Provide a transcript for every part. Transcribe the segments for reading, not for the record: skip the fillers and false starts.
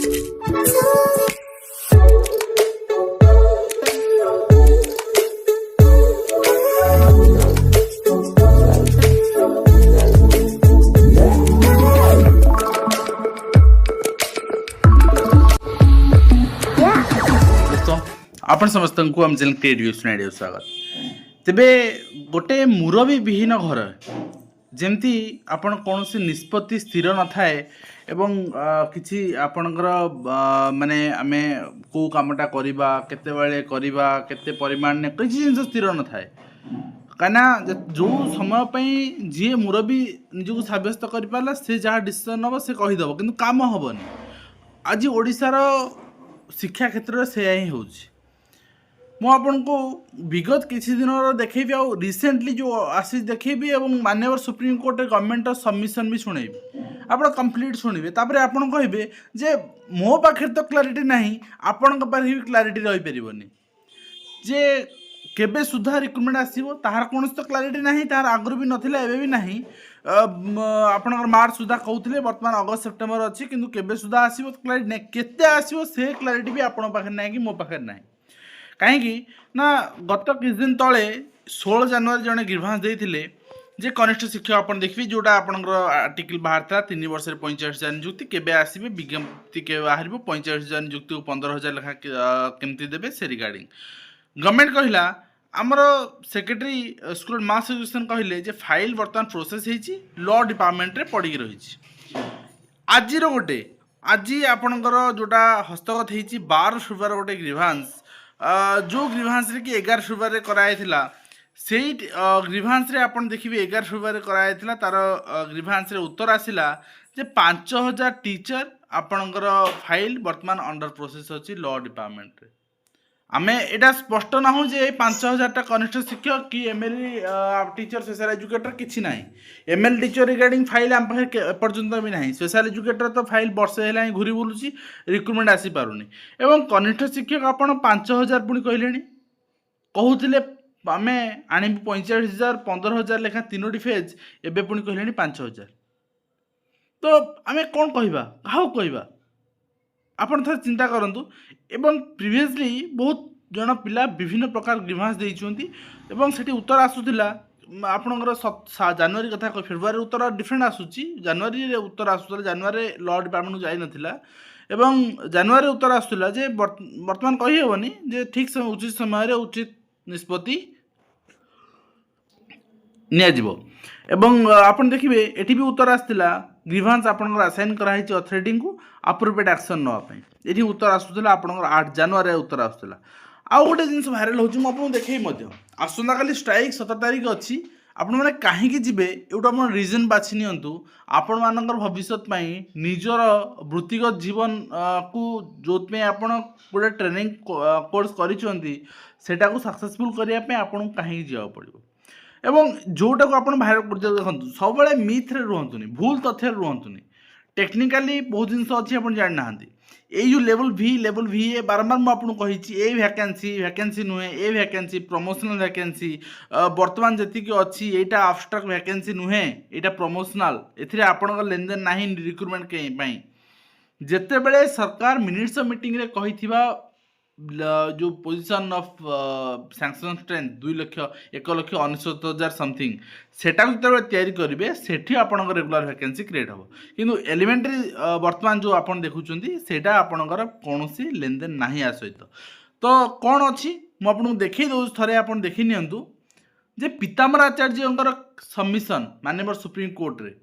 आपण समस्त को आम चैनल क्रिएटिव स्वागत। तेबे गोटे मुरबी विहीन घर जमती आपण कौन निष्पत्ति स्थिर न थाए एवं किसी आपणकर माने आमे को कामटा करबा केते बेले करबा केते परिमाण ने किसी जिनिस स्थिर न थाए कहीं जो समय जी मुरबी निजक सब्यस्त कर पाला से जहाँ डिसीजन हम से कहीदेव कि काम हेनी। आज ओडिशार शिक्षा क्षेत्र में से ही हो को विगत किसी दिन देखी आ रिसेंटली जो आसी देखी और माननीय सुप्रीम कोर्ट गवर्नमेंट सबमिशन भी शुणेबी आप कंप्लीट शुणवे तापर आप कहे जे मो पाखे तो क्लारिटी ना आपण पाखे भी क्लारिटी रही पारनी जे केबे सुधा रिक्रुटमेंट आसो तार कौन तो क्लारिटी ना तार आगु भी नाला एवं भी ना आपण मार्च सुधा कहते बर्तमान अगस्त सेप्टेम्बर अच्छी किंतु केबे सुधा आसो क्लारिटी ना केते आसो से क्लारिटी भी आपण पाखे ना कि मो पाखे ना कहीं ना गत किछ दिन तले 16 जनवरी जड़े ग्रीभांस देते जे कनिष्ठ शिक्षक आप देखिए जोटा आपंकर आर्टिकल बाहर था 3 वर्ष 45,000 नियुक्ति केबे आसबे विज्ञप्ति के बाहर 45,000 नियुक्ति को 15,000 लेखा केमती देवे से रिगार्डिंग गवर्नमेंट कहला आमर सेक्रेटरी स्कूल मास एजुकेशन कहले जे फाइल बर्तमान प्रोसेस होती लॉ डिपार्टमेंट रे पड़ी रही आज गोटे आज आपणकर जोटा हस्तगत होती 12 फेब्रुआरी गोटे ग्रीभांस जो ग्रीभांस रे कि 11 फेब्रुआरी कराइथिला से ग्रीभांस रे आपण देखिबे 11 फेब्रुआरी कराइथिला तार ग्रीभांस रे उत्तर आसिला जे 5,000 टीचर आपणकर फाइल वर्तमान अंडर प्रोसेस अछि लॉ डिपार्टमेंट रे। आमे एटा स्पष्ट ना हो जे 5,000 टा कनिष्ठ शिक्षक कि एमएलई टीचर स्पेशल एजुकेटर किछि नाही एमएल टीचर रिगार्डिंग फाइल आम पाखे पर्यंत भी नाही स्पेशल एजुकेटर तो फाइल वर्ष है घूरी बुलूची रिक्रुटमेंट आसी पारुनी एवं कनिष्ठ शिक्षक आपण 5,000 पुणी कहले कहूतिले आमे आनिबु 45,000 15,000 लेखा तीनोटी फेज एबे पुणी कहले 5,000 तो आमे कोन कहबा काहू कहबा आपण थोड़ा चिंता करंतु एवं प्रीवियसली बहुत जन पिला विभिन्न प्रकार ग्रीभांस देइछंती एवं सेठी उत्तर आसुथिला आपणकर जनवरी कथा फेब्रुआरी उत्तर डिफरेंट आसुची जनवरी रे उत्तर आसुथिला जनवरी लॉ डिपार्टमेंट जाई नथिला एवं जनवरी उत्तर आसुथिला जे वर्तमान कहि हेबनी जे ठीक समय उचित समय रे उचित निष्पत्ति निया जिवो एवं आपण देखिबे एठी भी उत्तर आसथिला ग्रीभांस आपनकर असाइन कराई अथॉरिटी को अप्रोप्रिएट एक्शन नापी ये उत्तर आसूला आपंकर 8 जनवरी उत्तर आसूला आउ गोटे जिन भाइराल हो देखे आसंता काली स्ट्राइक 17 तारीख अच्छी आपण मैंने कहीं जी एवटा आप रिजन बाछि नियंतु आपण मानकर भविष्य निजर वृत्तिगत जीवन को जो आपण गोटे ट्रेनिंग कोर्स करा को सक्सेसफुल करने आपन कहीं जावा पड़ो एवं जोटा को आप भाइराल देखो सब मिथ रे रुहतुनी भूल तथ्य रुहतुनी टेक्निकाली बहुत जिन अच्छी आप जानी ना ये जो लेवल भी ए बारंबार मुझे कही ए वैकेंसी नुहे ए वैकेंसी प्रमोशनल वैकेंसी बर्तमान जी अच्छी यहाँ अब्स्ट्राक्ट वैकेंसी नुहे यहाँ प्रमोशनल ए आपण लेन देन ना रिक्रुटमेंट कहीं जिते बड़े सरकार मिनिट्स ऑफ मीटिंग रे कही जो position of sanction strength 2,01,69,000 something सेटा जो तैयारी करेंगे सेठी आपणकर रेगुलर वैकेंसी क्रिएट हम किंतु एलिमेंटरी वर्तमान जो आप देखुं सेटा आपणकर कौन लेन देन ना आ सहित तो कौन अच्छी मुझे देखी दो थे आप देखी नियंतु जे पीताम्बर आचार्य सबमिशन माननीय सुप्रीम कोर्ट रे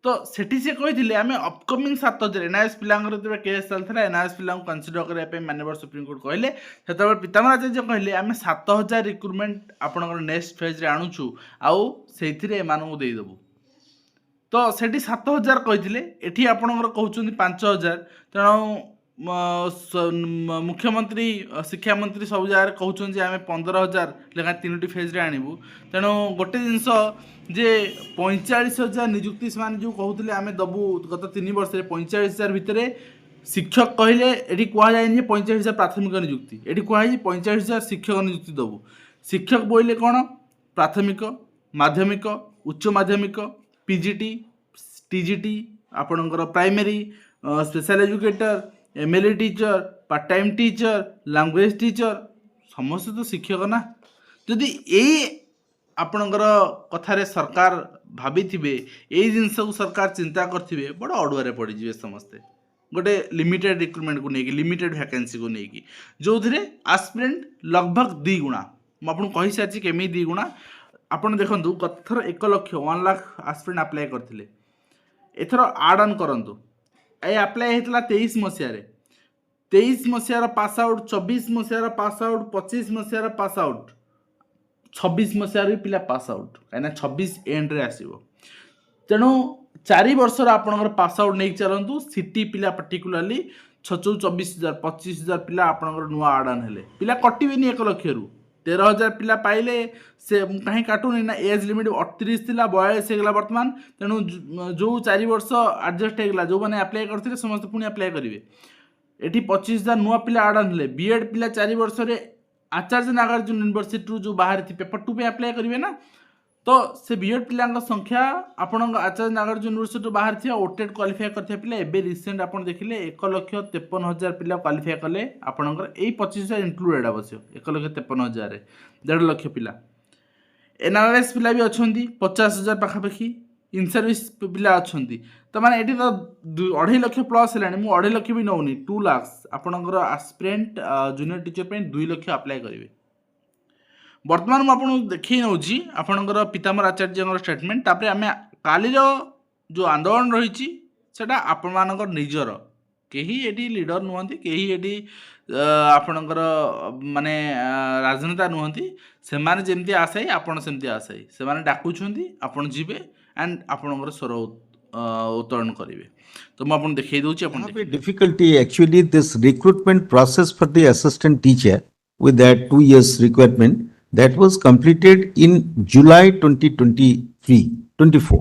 तो सेठी से कही आम अपकमिंग 7,000 एनआईएस पिलांगर जो केस चलता एनआईएस पिला कनसीडर करने माननीय सुप्रीम कोर्ट कहले से पीताम्बर आचार्य कहले आम 7,000 रिक्रुटमेंट आपणकर नेक्स्ट फेज रे आणुछु आउ सेथिरे एमानकु देइदबु तो सेठी 7,000 कहिथिले एठी आपणकर कहउछन्ती 5,000 तेणु मुख्यमंत्री शिक्षा मंत्री सब जगह कहते आम 15,000 लेखा 3टी फेज रे आणबू तेणु गोटे जिनस जे 45,000 नियुक्ति से जो कहते आम दबू गत 3 वर्ष 45,000 भितर शिक्षक कहले ये कहुए 45,000 प्राथमिक नियुक्ति ये कहुए 45,000 शिक्षक नियुक्ति दबू शिक्षक बोले कौन प्राथमिक माध्यमिक उच्च माध्यमिक पीजीटी टीजीटी आपणकर primary special educator MLA teacher, part time teacher, language teacher, समस्त तो शिक्षक ना। जदि यही आपणकर कथार सरकार भाभी यही जिनस को सरकार चिंता करेंगे बड़ अड़ुआ पड़े समस्ते गोटे लिमिटेड रिक्रुटमेंट को लेकिन लिमिटेड वैकेंसी को लेकिन जो थे आस्पिरेंट लगभग 2 गुणा मुझे कही सारी केमी 2 गुणा आपड़ देखूँ गत थर 1 लाख 1 लाख आस्पिरेंट आप्लाय करते एथर आड अन करूँ ये आप्लाय होता 23 मसीह 23 मसीहार पास आउट 24 मसीहार पास आउट 25 मसीहार पास आउट 26 मसीहार भी पिला पास आउट कहीं 26 एंड रे आसो तेणु 4 वर्ष आपणकर पास आउट नहीं चलतु सिटी पिला पर्टिकुलाली 24,000 25,000 पिला आपणकर नुआ आडान हेले पिला कटिबेनी 1 लाख रु 13,000 पिला पाइले से कहीं काटुनी ना एज लिमिट 38 थिला 42 हेगला वर्तमान तेणु जो 4 वर्ष एडजस्ट हेगला जो माने अप्लाई करथिले समस्त पुनी अप्लाई करिवे एठी 25,000 नुआ पिला आडान हेले बीएड पिला 4 वर्ष रे आचार्य नागार्जुन यूनिवर्सिटी जो बाहर थी पेपर 2 पे अप्लाई करेंगे ना तो से बीएड पिला संख्या आपण आचार्य नागार्जुन यूनिवर्सिटी बाहर थी ओटेड क्वालिफाई करते पिला एबे रिसेंट आप देखिले 1,53,000 पिला क्वालिफाई कले आपणकर यही 25,000 इंक्लूडेड अवश्य 1,53,000 1.5 लाख पिला एनआरएस पिला भी अच्छा 50,000 पाखापाखि इन सर्विस पिला अच्छा तो माने एटी तो 2.5 लाख प्लस है मुझे 2.5 लाख भी नौनी 2 लाख आपणकर आस्पिरेंट जूनियर टीचर पे 2 लाख अप्लाई करेंगे बर्तमान मुझे देखी नौची आपणकर पीताम्बर आचार्य स्टेटमेंट तापर आम कालीर जो आंदोलन रही आपणकर निजर कहीं ये लीडर नुहति कहीं ये आपणकर माने राजनेता नुहति से जमी आशाई आपण सेमती आशाई से डाकुंट आपड़ जी एंड आपणकर स्वर उत्तोलन करेंगे तो मुझे देखिए दूसरी difficulty actually this recruitment process for the assistant teacher with that 2 years requirement that was completed in July 2024.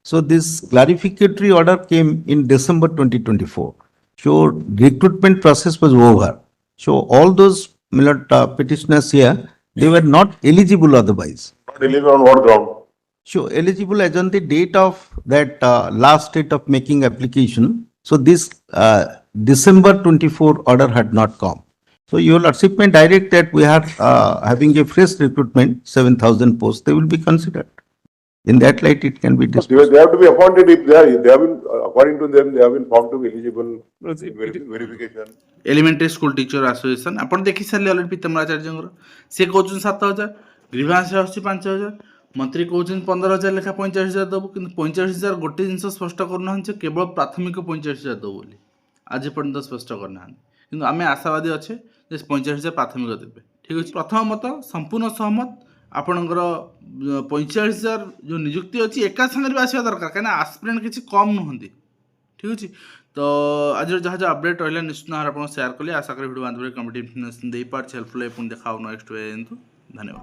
So this clarificatory order came in December 2024. So recruitment process was over. So all those petitioners here, they were not eligible otherwise. Not eligible on what ground? So eligible as on the date of that last date of making application. So this December 24 order had not come. So your lordship may direct that we are having a fresh recruitment, 7,000 posts, they will be considered. In that light, it can be discussed. They have to be appointed if they have been, according to them, they have been found to be eligible verification. Elementary school teacher association आप देखी सारे already पीताम्बर आचार्य से कहते 7,000 grievance आस 5,000 मंत्री कहते 15,000 लेखा 45,000 दबू कि 45,000 गोटे जिन स्पष्ट करना केवल प्राथमिक 45,000 दबू बोली आज पर्यटन स्पष्ट करना कि आम आशावादी अच्छे 45,000 प्राथमिक देवे ठीक अच्छे प्रथम मत संपूर्ण सहमत आपणकर 45,000 जो नियुक्ति अच्छी एका सागर भी आसवा दरकार कहीं आस्पिरेंट किसी कम नुहति ठीक अच्छे तो आज जहाँ जहाँ अपडेट रहा निश्चित भाव आप सेयार कले आशा करी वीडियो बांधव कम्पिटेटिव इन्फॉर्मेशन दे पार्छ हेल्पफुल पुणी देखा नेक्स्ट वे धन्यवाद।